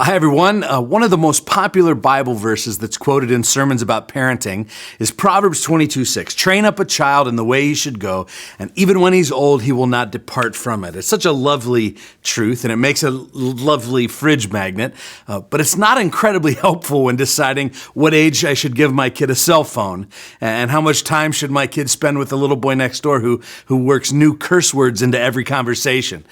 Well, hi, everyone. One of the most popular Bible verses that's quoted in sermons about parenting is Proverbs 22:6. Train up a child in the way he should go, and even when he's old, he will not depart from it. It's such a lovely truth, and it makes a lovely fridge magnet, but it's not incredibly helpful when deciding what age I should give my kid a cell phone, and how much time should my kid spend with the little boy next door who works new curse words into every conversation.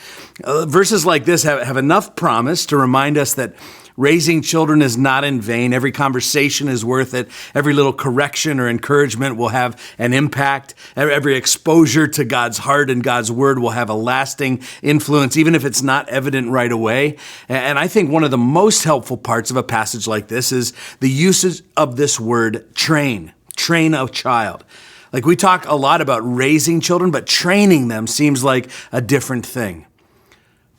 Verses like this have enough promise to remind us that raising children is not in vain. Every conversation is worth it. Every little correction or encouragement will have an impact. Every exposure to God's heart and God's word will have a lasting influence, even if it's not evident right away. And I think one of the most helpful parts of a passage like this is the usage of this word train a child. Like, we talk a lot about raising children, but training them seems like a different thing.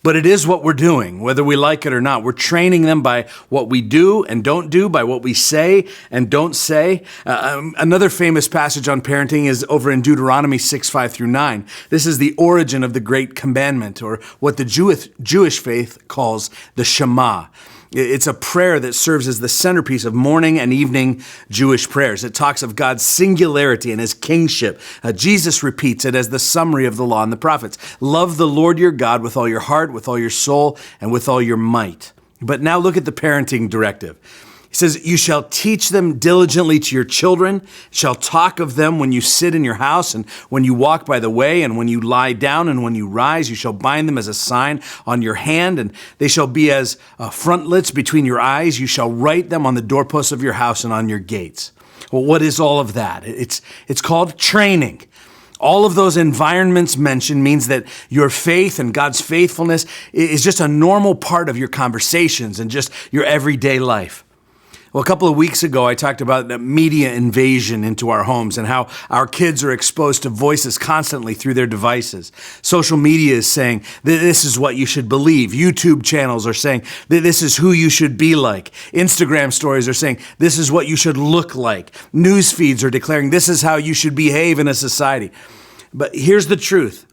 But it is what we're doing, whether we like it or not. We're training them by what we do and don't do, by what we say and don't say. Another famous passage on parenting is over in Deuteronomy 6:5-9. This is the origin of the Great Commandment, or what the Jewish faith calls the Shema. It's a prayer that serves as the centerpiece of morning and evening Jewish prayers. It talks of God's singularity and his kingship. Jesus repeats it as the summary of the law and the prophets. Love the Lord your God with all your heart, with all your soul, and with all your might. But now look at the parenting directive. He says, you shall teach them diligently to your children, shall talk of them when you sit in your house and when you walk by the way and when you lie down and when you rise. You shall bind them as a sign on your hand, and they shall be as frontlets between your eyes. You shall write them on the doorposts of your house and on your gates. Well, what is all of that? It's called training. All of those environments mentioned means that your faith and God's faithfulness is just a normal part of your conversations and just your everyday life. Well, a couple of weeks ago, I talked about the media invasion into our homes and how our kids are exposed to voices constantly through their devices. Social media is saying that this is what you should believe. YouTube channels are saying that this is who you should be like. Instagram stories are saying this is what you should look like. News feeds are declaring this is how you should behave in a society. But here's the truth.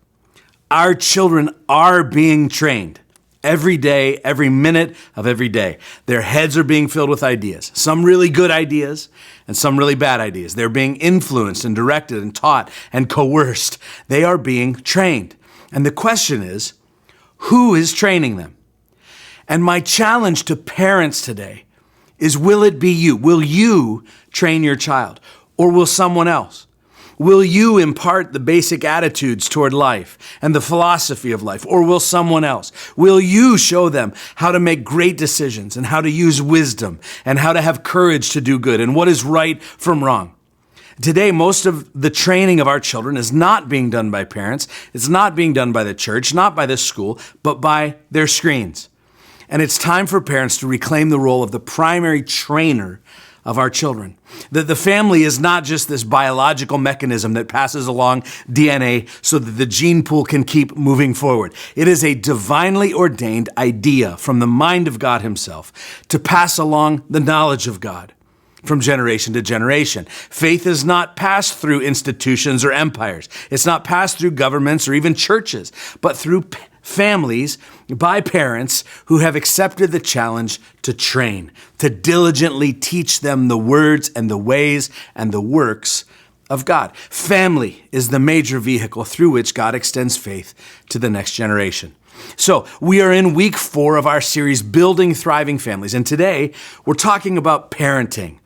Our children are being trained. Every day, every minute of every day. Their heads are being filled with ideas, some really good ideas and some really bad ideas. They're being influenced and directed and taught and coerced. They are being trained. And the question is, who is training them? And my challenge to parents today is, will it be you? Will you train your child, or will someone else? Will you impart the basic attitudes toward life and the philosophy of life, or will someone else? Will you show them how to make great decisions and how to use wisdom and how to have courage to do good and what is right from wrong? Today, most of the training of our children is not being done by parents. It's not being done by the church, not by the school, but by their screens. And it's time for parents to reclaim the role of the primary trainer of our children. The family is not just this biological mechanism that passes along DNA so that the gene pool can keep moving forward. It is a divinely ordained idea from the mind of God himself to pass along the knowledge of God from generation to generation. Faith is not passed through institutions or empires. It's not passed through governments or even churches, but through families by parents who have accepted the challenge to train, to diligently teach them the words and the ways and the works of God. Family is the major vehicle through which God extends faith to the next generation. So we are in week 4 of our series, Building Thriving Families. And today we're talking about parenting.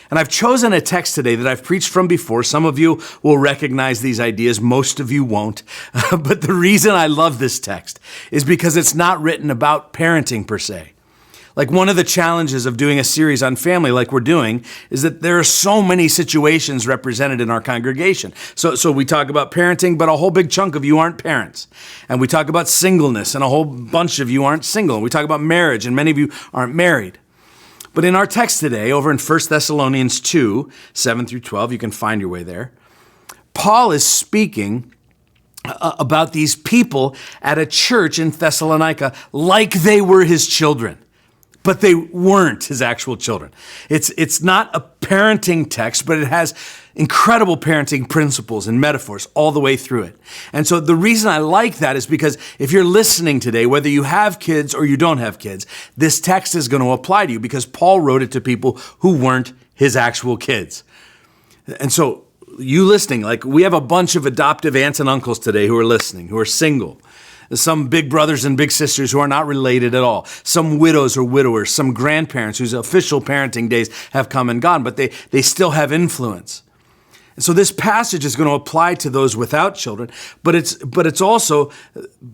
And I've chosen a text today that I've preached from before. Some of you will recognize these ideas. Most of you won't. But the reason I love this text is because it's not written about parenting per se. Like, one of the challenges of doing a series on family like we're doing is that there are so many situations represented in our congregation. So we talk about parenting, but a whole big chunk of you aren't parents. And we talk about singleness, and a whole bunch of you aren't single. And we talk about marriage, and many of you aren't married. But in our text today, over in 1 Thessalonians 2, 7-12, you can find your way there, Paul is speaking about these people at a church in Thessalonica like they were his children. but they weren't his actual children. It's not a parenting text, but it has incredible parenting principles and metaphors all the way through it. And so the reason I like that is because if you're listening today, whether you have kids or you don't have kids, this text is going to apply to you because Paul wrote it to people who weren't his actual kids. And so you listening, like we have a bunch of adoptive aunts and uncles today who are listening, who are single. Some big brothers and big sisters who are not related at all. Some widows or widowers, some grandparents whose official parenting days have come and gone, but they still have influence. And so this passage is going to apply to those without children, but it's also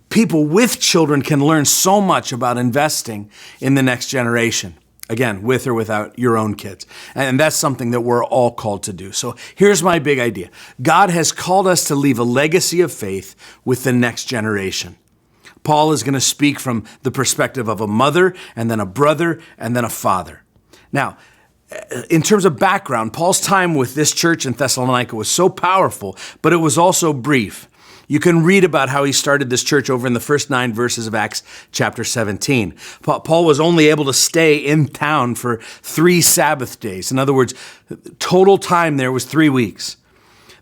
people with children can learn so much about investing in the next generation. Again, with or without your own kids. And that's something that we're all called to do. So here's my big idea. God has called us to leave a legacy of faith with the next generation. Paul is going to speak from the perspective of a mother, and then a brother, and then a father. Now, in terms of background, Paul's time with this church in Thessalonica was so powerful, but it was also brief. You can read about how he started this church over in the first 9 verses of Acts chapter 17. Paul was only able to stay in town for 3 Sabbath days. In other words, total time there was 3 weeks.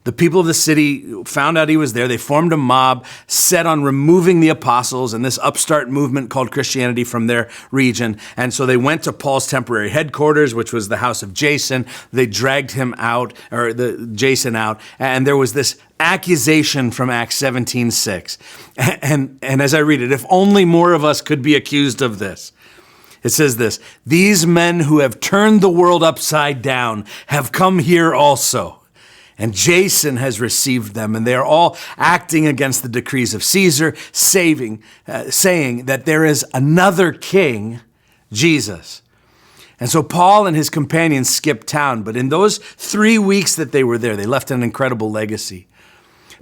The people of the city found out he was there. They formed a mob set on removing the apostles and this upstart movement called Christianity from their region. And so they went to Paul's temporary headquarters, which was the house of Jason. They dragged him out, or Jason out. And there was this accusation from Acts 17:6. And as I read it, if only more of us could be accused of this. It says this, "These men who have turned the world upside down have come here also. And Jason has received them, and they are all acting against the decrees of Caesar, saying that there is another king, Jesus." And so Paul and his companions skipped town, but in those 3 weeks that they were there, they left an incredible legacy.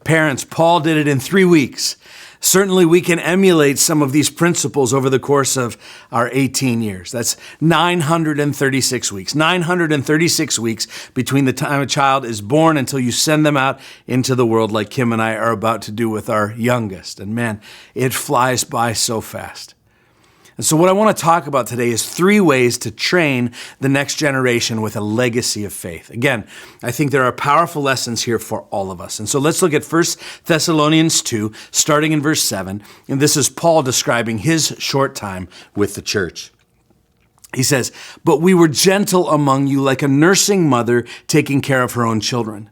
Parents, Paul did it in 3 weeks. Certainly we can emulate some of these principles over the course of our 18 years. That's 936 weeks. 936 weeks between the time a child is born until you send them out into the world like Kim and I are about to do with our youngest. And man, it flies by so fast. And so what I want to talk about today is 3 ways to train the next generation with a legacy of faith. Again, I think there are powerful lessons here for all of us. And so let's look at 1 Thessalonians 2, starting in verse 7. And this is Paul describing his short time with the church. He says, "But we were gentle among you like a nursing mother taking care of her own children.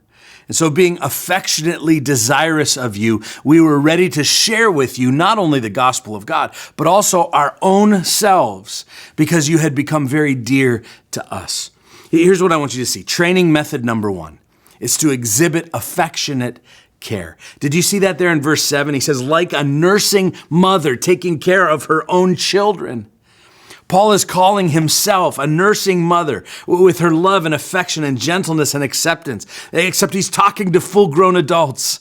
And so being affectionately desirous of you, we were ready to share with you not only the gospel of God, but also our own selves, because you had become very dear to us." Here's what I want you to see. Training method number 1 is to exhibit affectionate care. Did you see that there in verse 7? He says, like a nursing mother taking care of her own children. Paul is calling himself a nursing mother with her love and affection and gentleness and acceptance, except he's talking to full-grown adults.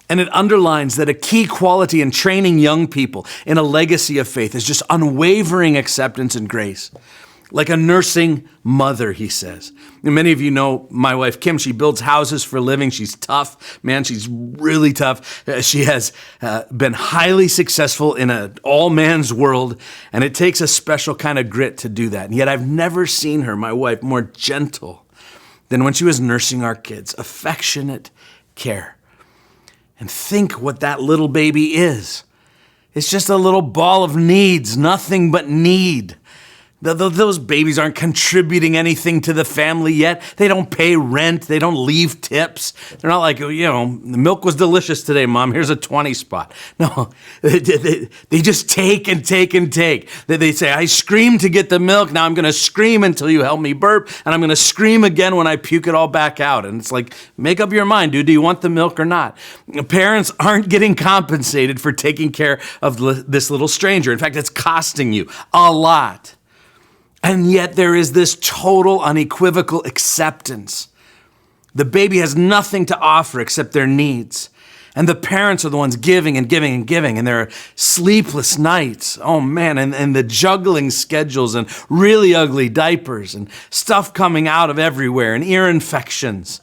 And it underlines that a key quality in training young people in a legacy of faith is just unwavering acceptance and grace. Like a nursing mother, he says. And many of you know my wife, Kim. She builds houses for a living. She's tough. Man, she's really tough. She has been highly successful in an all-man's world, and it takes a special kind of grit to do that. And yet I've never seen her, my wife, more gentle than when she was nursing our kids. Affectionate care. And think what that little baby is. It's just a little ball of needs, nothing but need. Those babies aren't contributing anything to the family yet. They don't pay rent. They don't leave tips. They're not like, the milk was delicious today, Mom. Here's a 20 spot. No, they just take and take and take. They say, I screamed to get the milk. Now I'm going to scream until you help me burp. And I'm going to scream again when I puke it all back out. And it's like, make up your mind, dude. Do you want the milk or not? Parents aren't getting compensated for taking care of this little stranger. In fact, it's costing you a lot. And yet there is this total unequivocal acceptance. The baby has nothing to offer except their needs. And the parents are the ones giving and giving and giving. And there are sleepless nights. Oh man, and the juggling schedules and really ugly diapers and stuff coming out of everywhere and ear infections.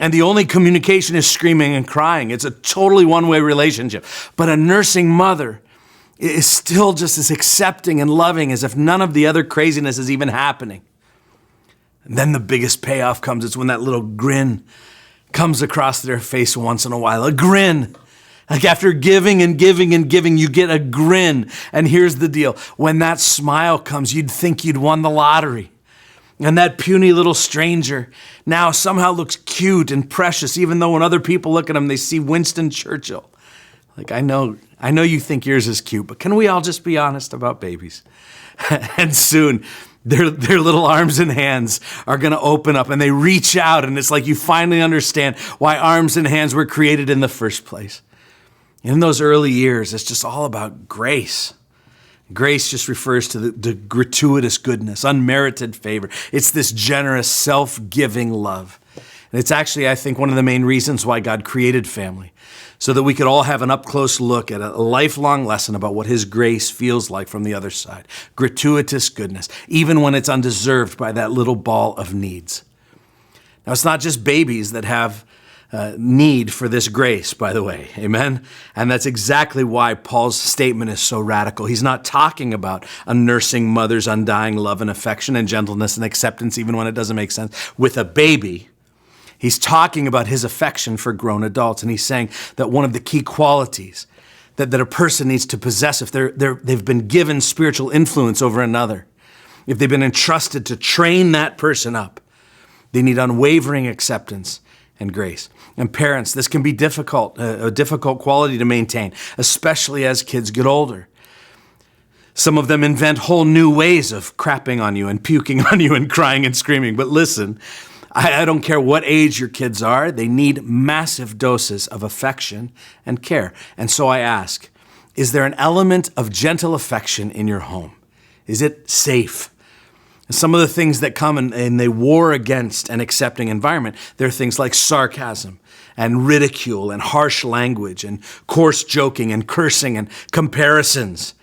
And the only communication is screaming and crying. It's a totally one-way relationship. But a nursing mother is still just as accepting and loving as if none of the other craziness is even happening. And then the biggest payoff comes. It's when that little grin comes across their face once in a while. A grin. Like after giving and giving and giving, you get a grin. And here's the deal. When that smile comes, you'd think you'd won the lottery. And that puny little stranger now somehow looks cute and precious, even though when other people look at him, they see Winston Churchill. Like, I know you think yours is cute, but can we all just be honest about babies? And soon, their little arms and hands are going to open up, and they reach out, and it's like you finally understand why arms and hands were created in the first place. In those early years, it's just all about grace. Grace just refers to the gratuitous goodness, unmerited favor. It's this generous, self-giving love. And it's actually, I think, one of the main reasons why God created family, so that we could all have an up-close look at a lifelong lesson about what his grace feels like from the other side. Gratuitous goodness, even when it's undeserved by that little ball of needs. Now, it's not just babies that have need for this grace, by the way, amen? And that's exactly why Paul's statement is so radical. He's not talking about a nursing mother's undying love and affection and gentleness and acceptance, even when it doesn't make sense, with a baby. He's talking about his affection for grown adults, and he's saying that one of the key qualities that a person needs to possess if they've been given spiritual influence over another, if they've been entrusted to train that person up, they need unwavering acceptance and grace. And parents, this can be difficult, a difficult quality to maintain, especially as kids get older. Some of them invent whole new ways of crapping on you and puking on you and crying and screaming. But listen, I don't care what age your kids are, they need massive doses of affection and care. And so I ask, is there an element of gentle affection in your home? Is it safe? Some of the things that come and they war against an accepting environment, they're things like sarcasm and ridicule and harsh language and coarse joking and cursing and comparisons.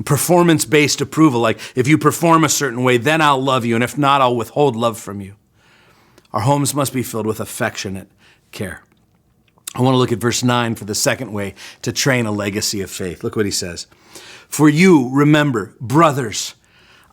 Performance-based approval, like if you perform a certain way, then I'll love you, and if not, I'll withhold love from you. Our homes must be filled with affectionate care. I want to look at verse 9 for the second way to train a legacy of faith. Look what he says. For you, remember, brothers,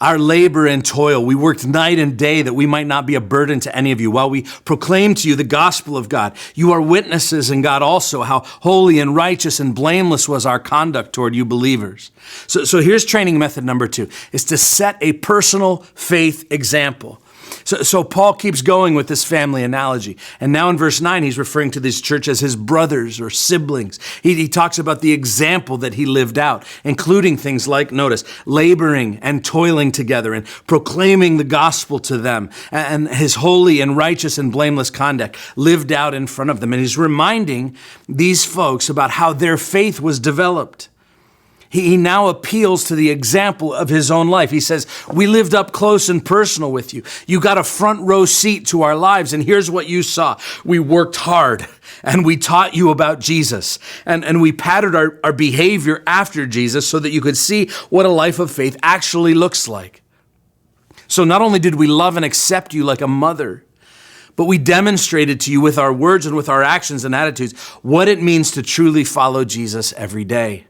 our labor and toil, we worked night and day that we might not be a burden to any of you. While we proclaim to you the gospel of God, you are witnesses in God also how holy and righteous and blameless was our conduct toward you believers. So here's training method number 2, is to set a personal faith example. So Paul keeps going with this family analogy. And now in verse 9, he's referring to this church as his brothers or siblings. He talks about the example that he lived out, including things like, notice, laboring and toiling together and proclaiming the gospel to them, and his holy and righteous and blameless conduct lived out in front of them. And he's reminding these folks about how their faith was developed. He now appeals to the example of his own life. He says, we lived up close and personal with you. You got a front row seat to our lives, and here's what you saw. We worked hard, and we taught you about Jesus, and we patterned our behavior after Jesus so that you could see what a life of faith actually looks like. So not only did we love and accept you like a mother, but we demonstrated to you with our words and with our actions and attitudes what it means to truly follow Jesus every day.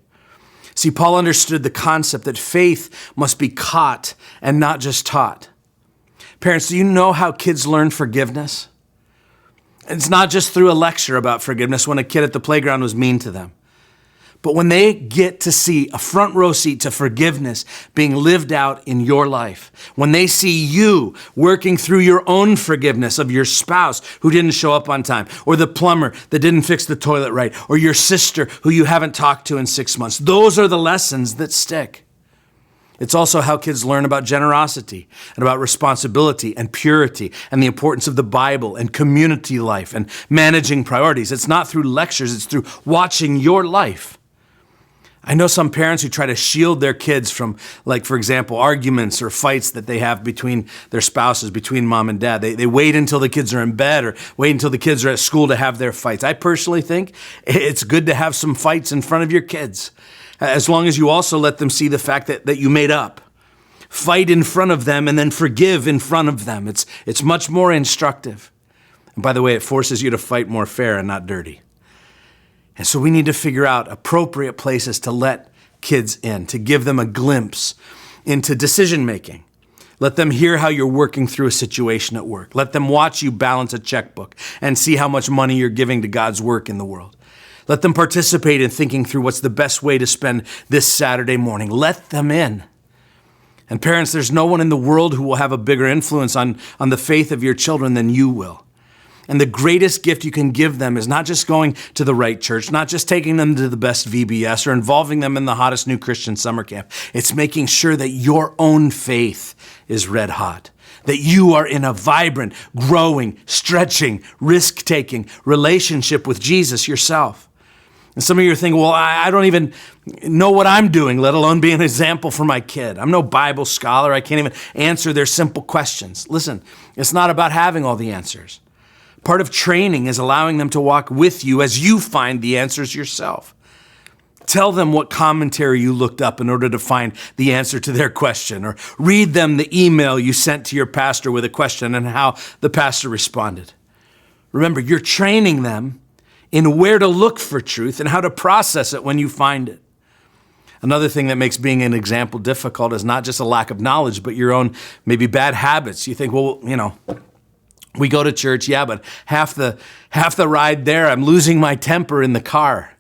See, Paul understood the concept that faith must be caught and not just taught. Parents, do you know how kids learn forgiveness? It's not just through a lecture about forgiveness when a kid at the playground was mean to them. But when they get to see a front row seat to forgiveness being lived out in your life, when they see you working through your own forgiveness of your spouse who didn't show up on time, or the plumber that didn't fix the toilet right, or your sister who you haven't talked to in 6 months, those are the lessons that stick. It's also how kids learn about generosity and about responsibility and purity and the importance of the Bible and community life and managing priorities. It's not through lectures, it's through watching your life. I know some parents who try to shield their kids from, like, for example, arguments or fights that they have between their spouses, between mom and dad. They wait until the kids are in bed or wait until the kids are at school to have their fights. I personally think it's good to have some fights in front of your kids, as long as you also let them see the fact that you made up. Fight in front of them and then forgive in front of them. It's much more instructive. And by the way, it forces you to fight more fair and not dirty. And so we need to figure out appropriate places to let kids in, to give them a glimpse into decision making. Let them hear how you're working through a situation at work. Let them watch you balance a checkbook and see how much money you're giving to God's work in the world. Let them participate in thinking through what's the best way to spend this Saturday morning. Let them in. And parents, there's no one in the world who will have a bigger influence on the faith of your children than you will. And the greatest gift you can give them is not just going to the right church, not just taking them to the best VBS or involving them in the hottest new Christian summer camp. It's making sure that your own faith is red hot, that you are in a vibrant, growing, stretching, risk-taking relationship with Jesus yourself. And some of you are thinking, well, I don't even know what I'm doing, let alone be an example for my kid. I'm no Bible scholar. I can't even answer their simple questions. Listen, it's not about having all the answers. Part of training is allowing them to walk with you as you find the answers yourself. Tell them what commentary you looked up in order to find the answer to their question, or read them the email you sent to your pastor with a question and how the pastor responded. Remember, you're training them in where to look for truth and how to process it when you find it. Another thing that makes being an example difficult is not just a lack of knowledge, but your own maybe bad habits. You think, well, we go to church, yeah, but half the ride there, I'm losing my temper in the car.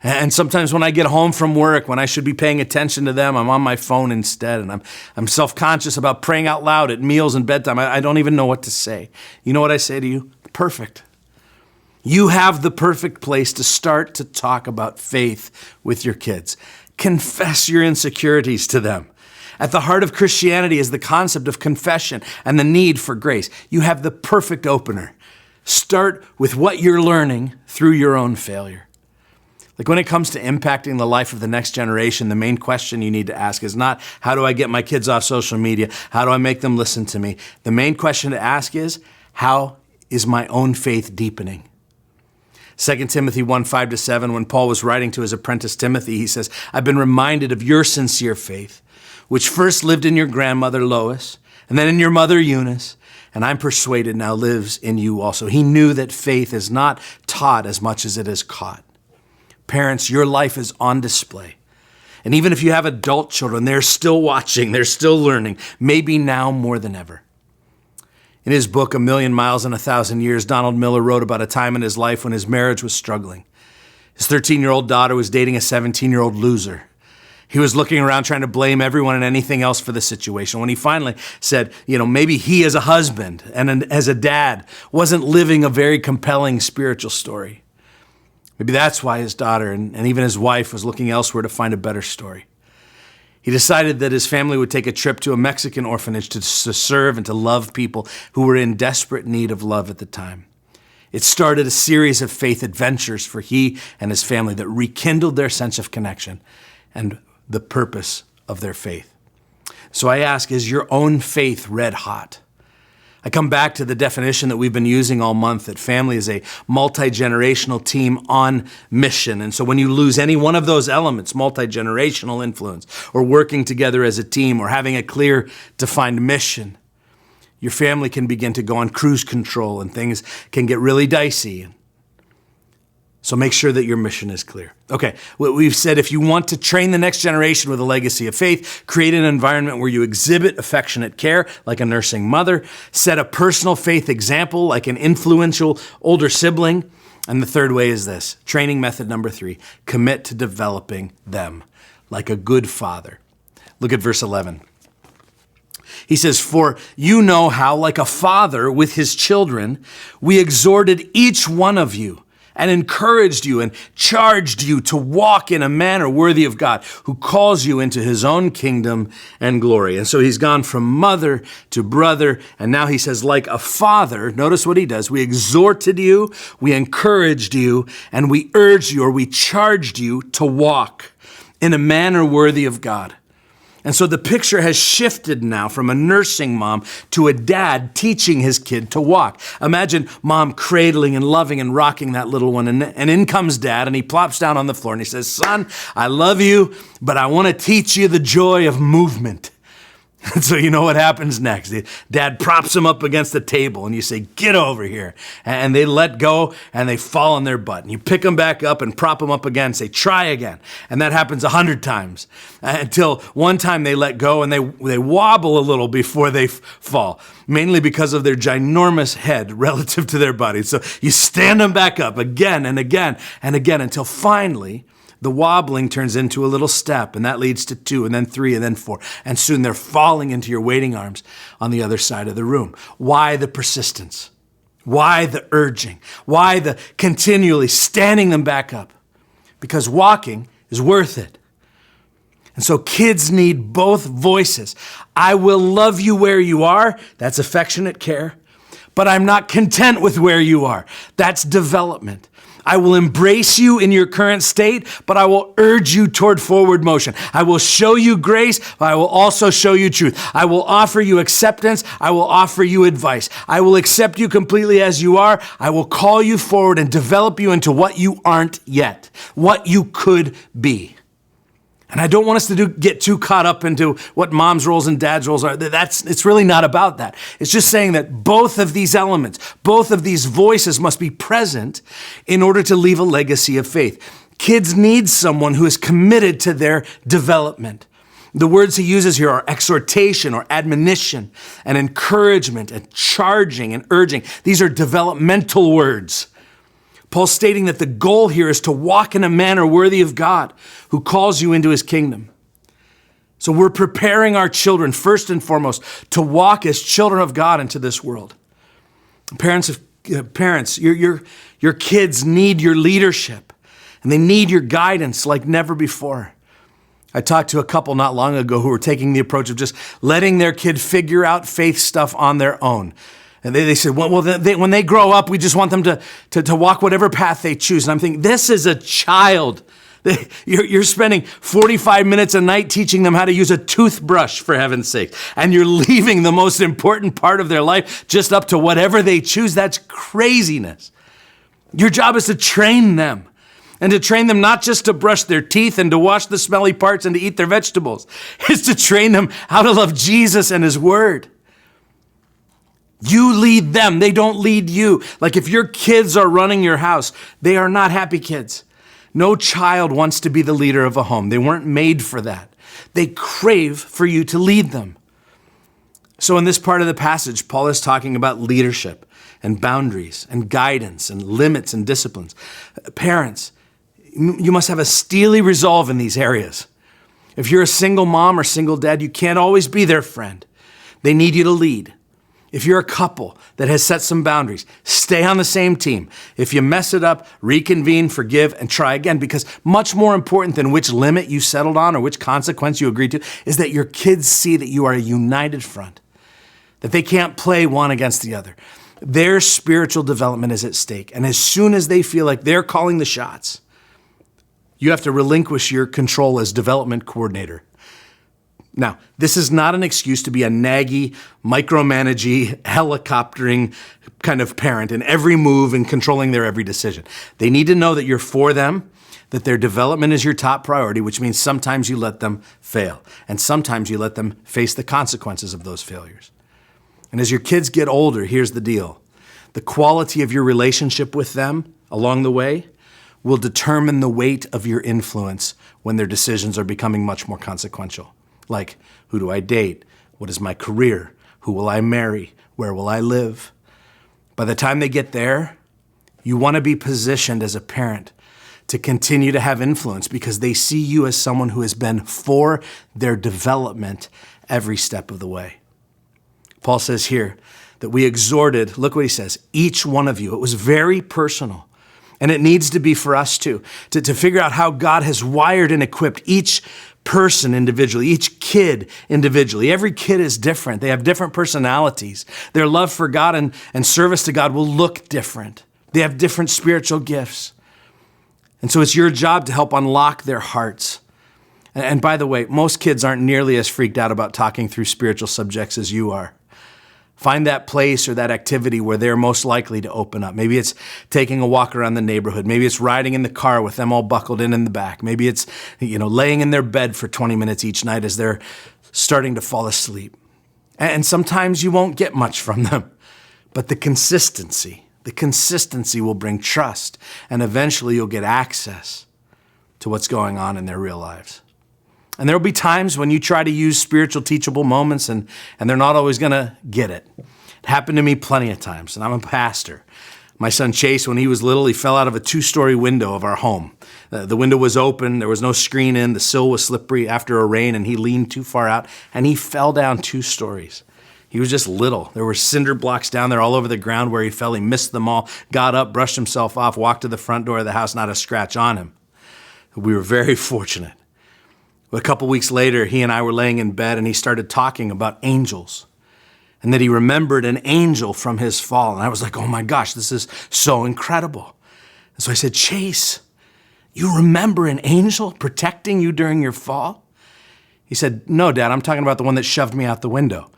And sometimes when I get home from work, when I should be paying attention to them, I'm on my phone instead, and I'm self-conscious about praying out loud at meals and bedtime. I don't even know what to say. You know what I say to you? Perfect. You have the perfect place to start to talk about faith with your kids. Confess your insecurities to them. At the heart of Christianity is the concept of confession and the need for grace. You have the perfect opener. Start with what you're learning through your own failure. Like when it comes to impacting the life of the next generation, the main question you need to ask is not, how do I get my kids off social media? How do I make them listen to me? The main question to ask is, how is my own faith deepening? 2 Timothy 1:5-7, when Paul was writing to his apprentice Timothy, he says, I've been reminded of your sincere faith, which first lived in your grandmother Lois, and then in your mother Eunice, and I'm persuaded now lives in you also. He knew that faith is not taught as much as it is caught. Parents, your life is on display. And even if you have adult children, they're still watching, they're still learning, maybe now more than ever. In his book, A Million Miles in 1,000 Years, Donald Miller wrote about a time in his life when his marriage was struggling. His 13-year-old daughter was dating a 17-year-old loser. He was looking around trying to blame everyone and anything else for the situation. When he finally said, maybe he as a husband and as a dad wasn't living a very compelling spiritual story. Maybe that's why his daughter and even his wife was looking elsewhere to find a better story. He decided that his family would take a trip to a Mexican orphanage to serve and to love people who were in desperate need of love at the time. It started a series of faith adventures for he and his family that rekindled their sense of connection and the purpose of their faith. So I ask, is your own faith red hot? I come back to the definition that we've been using all month, that family is a multi-generational team on mission. And so when you lose any one of those elements, multi-generational influence, or working together as a team, or having a clear, defined mission, your family can begin to go on cruise control and things can get really dicey. So make sure that your mission is clear. Okay, what we've said, if you want to train the next generation with a legacy of faith, create an environment where you exhibit affectionate care, like a nursing mother, set a personal faith example, like an influential older sibling. And the third way is this, training method number 3, commit to developing them, like a good father. Look at verse 11. He says, for you know how, like a father with his children, we exhorted each one of you and encouraged you and charged you to walk in a manner worthy of God, who calls you into his own kingdom and glory. And so he's gone from mother to brother, and now he says, like a father, notice what he does. We exhorted you, we encouraged you, and we urged you, or we charged you to walk in a manner worthy of God. And so the picture has shifted now from a nursing mom to a dad teaching his kid to walk. Imagine mom cradling and loving and rocking that little one. And in comes dad, and he plops down on the floor and he says, son, I love you, but I want to teach you the joy of movement. And so you know what happens next. Dad props them up against the table and you say, get over here. And they let go and they fall on their butt. And you pick them back up and prop them up again and say, try again. And that happens 100 times until one time they let go and they wobble a little before they fall, mainly because of their ginormous head relative to their body. So you stand them back up again and again and again until finally the wobbling turns into a little step, and that leads to 2, and then 3, and then 4. And soon they're falling into your waiting arms on the other side of the room. Why the persistence? Why the urging? Why the continually standing them back up? Because walking is worth it. And so kids need both voices. I will love you where you are. That's affectionate care. But I'm not content with where you are. That's development. I will embrace you in your current state, but I will urge you toward forward motion. I will show you grace, but I will also show you truth. I will offer you acceptance. I will offer you advice. I will accept you completely as you are. I will call you forward and develop you into what you aren't yet, what you could be. And I don't want us to get too caught up into what mom's roles and dad's roles are. It's really not about that. It's just saying that both of these elements, both of these voices must be present in order to leave a legacy of faith. Kids need someone who is committed to their development. The words he uses here are exhortation or admonition and encouragement and charging and urging. These are developmental words. Paul's stating that the goal here is to walk in a manner worthy of God who calls you into his kingdom. So we're preparing our children first and foremost to walk as children of God into this world. Parents, your kids need your leadership and they need your guidance like never before. I talked to a couple not long ago who were taking the approach of just letting their kid figure out faith stuff on their own. And they said, when they grow up, we just want them to walk whatever path they choose. And I'm thinking, this is a child. You're spending 45 minutes a night teaching them how to use a toothbrush, for heaven's sake. And you're leaving the most important part of their life just up to whatever they choose. That's craziness. Your job is to train them. And to train them not just to brush their teeth and to wash the smelly parts and to eat their vegetables. It's to train them how to love Jesus and his word. You lead them. They don't lead you. Like if your kids are running your house, they are not happy kids. No child wants to be the leader of a home. They weren't made for that. They crave for you to lead them. So in this part of the passage, Paul is talking about leadership and boundaries and guidance and limits and disciplines. Parents, you must have a steely resolve in these areas. If you're a single mom or single dad, you can't always be their friend. They need you to lead. If you're a couple that has set some boundaries, stay on the same team. If you mess it up, reconvene, forgive, and try again. Because much more important than which limit you settled on or which consequence you agreed to is that your kids see that you are a united front, that they can't play one against the other. Their spiritual development is at stake. And as soon as they feel like they're calling the shots, you have to relinquish your control as development coordinator. Now, this is not an excuse to be a naggy, micromanagey, helicoptering kind of parent in every move and controlling their every decision. They need to know that you're for them, that their development is your top priority, which means sometimes you let them fail, and sometimes you let them face the consequences of those failures. And as your kids get older, here's the deal. The quality of your relationship with them along the way will determine the weight of your influence when their decisions are becoming much more consequential. Like, who do I date? What is my career? Who will I marry? Where will I live? By the time they get there, you want to be positioned as a parent to continue to have influence because they see you as someone who has been for their development every step of the way. Paul says here that we exhorted, look what he says, each one of you. It was very personal. And it needs to be for us too, to figure out how God has wired and equipped each person individually, each kid individually. Every kid is different. They have different personalities. Their love for God and service to God will look different. They have different spiritual gifts. And so it's your job to help unlock their hearts. And by the way, most kids aren't nearly as freaked out about talking through spiritual subjects as you are. Find that place or that activity where they're most likely to open up. Maybe it's taking a walk around the neighborhood. Maybe it's riding in the car with them all buckled in the back. Maybe it's, laying in their bed for 20 minutes each night as they're starting to fall asleep. And sometimes you won't get much from them, but the consistency will bring trust, and eventually you'll get access to what's going on in their real lives. And there'll be times when you try to use spiritual teachable moments and they're not always going to get it. It happened to me plenty of times, and I'm a pastor. My son Chase, when he was little, he fell out of a 2-story window of our home. The window was open, there was no screen in, the sill was slippery after a rain, and he leaned too far out, and he fell down 2 stories. He was just little. There were cinder blocks down there all over the ground where he fell. He missed them all, got up, brushed himself off, walked to the front door of the house, not a scratch on him. We were very fortunate. A couple weeks later, he and I were laying in bed, and he started talking about angels, and that he remembered an angel from his fall. And I was like, oh my gosh, this is so incredible. And so I said, Chase, you remember an angel protecting you during your fall? He said, no, Dad, I'm talking about the one that shoved me out the window.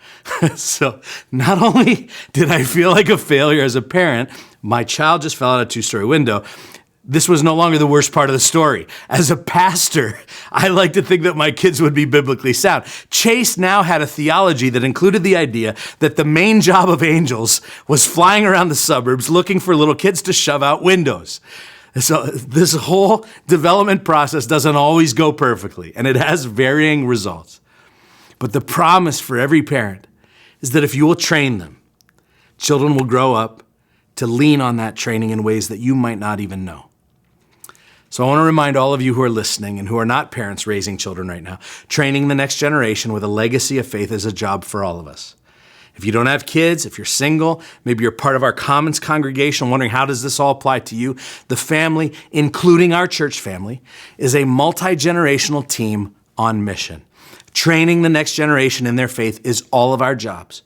So not only did I feel like a failure as a parent, my child just fell out a 2-story window. This was no longer the worst part of the story. As a pastor, I like to think that my kids would be biblically sound. Chase now had a theology that included the idea that the main job of angels was flying around the suburbs looking for little kids to shove out windows. So this whole development process doesn't always go perfectly, and it has varying results. But the promise for every parent is that if you will train them, children will grow up to lean on that training in ways that you might not even know. So I want to remind all of you who are listening and who are not parents raising children right now, training the next generation with a legacy of faith is a job for all of us. If you don't have kids, if you're single, maybe you're part of our Commons congregation wondering how does this all apply to you, the family, including our church family, is a multi-generational team on mission. Training the next generation in their faith is all of our jobs.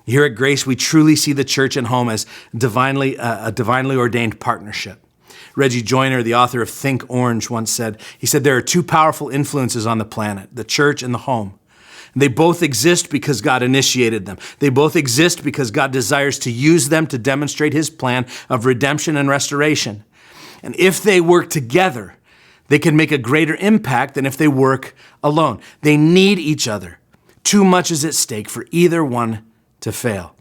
Here at Grace, we truly see the church and home as a divinely ordained partnership. Reggie Joyner, the author of Think Orange, once said, there are 2 powerful influences on the planet, the church and the home. They both exist because God initiated them. They both exist because God desires to use them to demonstrate his plan of redemption and restoration. And if they work together, they can make a greater impact than if they work alone. They need each other. Too much is at stake for either one to fail.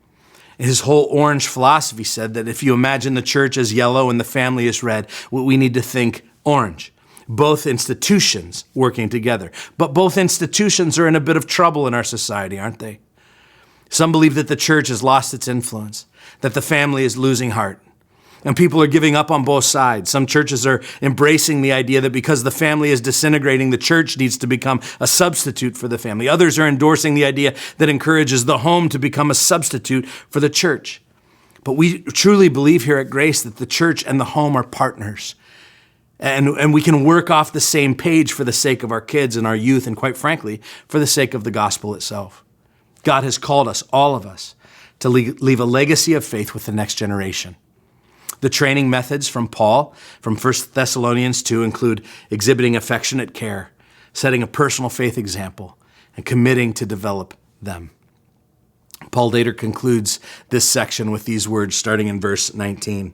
His whole orange philosophy said that if you imagine the church as yellow and the family as red, we need to think orange. Both institutions working together. But both institutions are in a bit of trouble in our society, aren't they? Some believe that the church has lost its influence, that the family is losing heart, and people are giving up on both sides. Some churches are embracing the idea that because the family is disintegrating, the church needs to become a substitute for the family. Others are endorsing the idea that encourages the home to become a substitute for the church. But we truly believe here at Grace that the church and the home are partners. And we can work off the same page for the sake of our kids and our youth, and quite frankly, for the sake of the gospel itself. God has called us, all of us, to leave a legacy of faith with the next generation. The training methods from Paul, from 1 Thessalonians 2, include exhibiting affectionate care, setting a personal faith example, and committing to develop them. Paul later concludes this section with these words, starting in verse 19.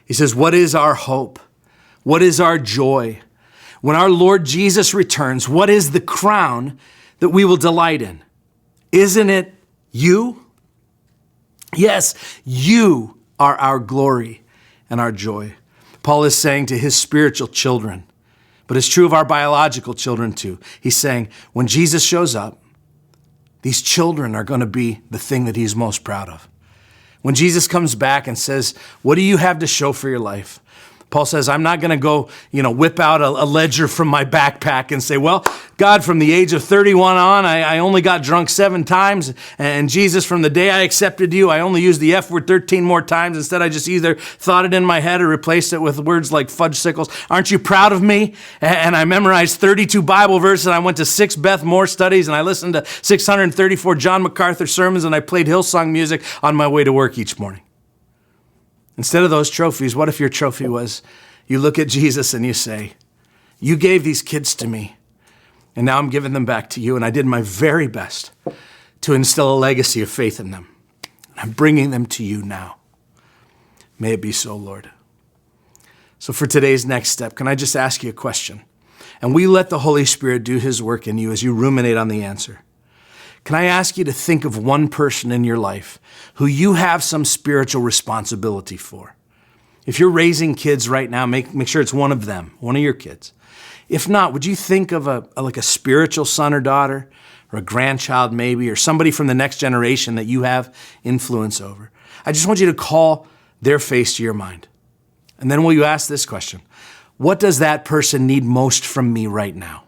He says, "What is our hope? What is our joy? When our Lord Jesus returns, what is the crown that we will delight in? Isn't it you? Yes, you are our glory and our joy." Paul is saying to his spiritual children, but it's true of our biological children too. He's saying, when Jesus shows up, these children are going to be the thing that he's most proud of. When Jesus comes back and says, "What do you have to show for your life?" Paul says, I'm not going to go, whip out a ledger from my backpack and say, well, God, from the age of 31 on, I only got drunk 7 times. And Jesus, from the day I accepted you, I only used the F word 13 more times. Instead, I just either thought it in my head or replaced it with words like fudge sickles. Aren't you proud of me? And I memorized 32 Bible verses. And I went to 6 Beth Moore studies. And I listened to 634 John MacArthur sermons. And I played Hillsong music on my way to work each morning. Instead of those trophies, what if your trophy was, you look at Jesus and you say, you gave these kids to me, and now I'm giving them back to you, and I did my very best to instill a legacy of faith in them. I'm bringing them to you now. May it be so, Lord. So for today's next step, can I just ask you a question? and we let the Holy Spirit do his work in you as you ruminate on the answer, can I ask you to think of one person in your life who you have some spiritual responsibility for? If you're raising kids right now, make sure it's one of them, one of your kids. If not, would you think of a spiritual son or daughter, or a grandchild maybe, or somebody from the next generation that you have influence over? I just want you to call their face to your mind. And then will you ask this question: what does that person need most from me right now?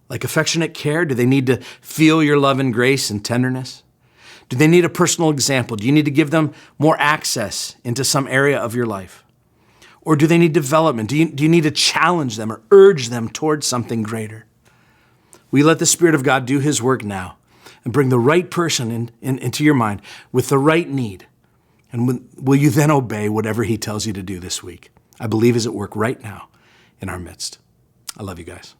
Like affectionate care? Do they need to feel your love and grace and tenderness? Do they need a personal example? Do you need to give them more access into some area of your life? Or do they need development? Do you need to challenge them or urge them towards something greater? We let the Spirit of God do his work now and bring the right person into your mind with the right need. And will you then obey whatever he tells you to do this week? I believe he's at work right now in our midst. I love you guys.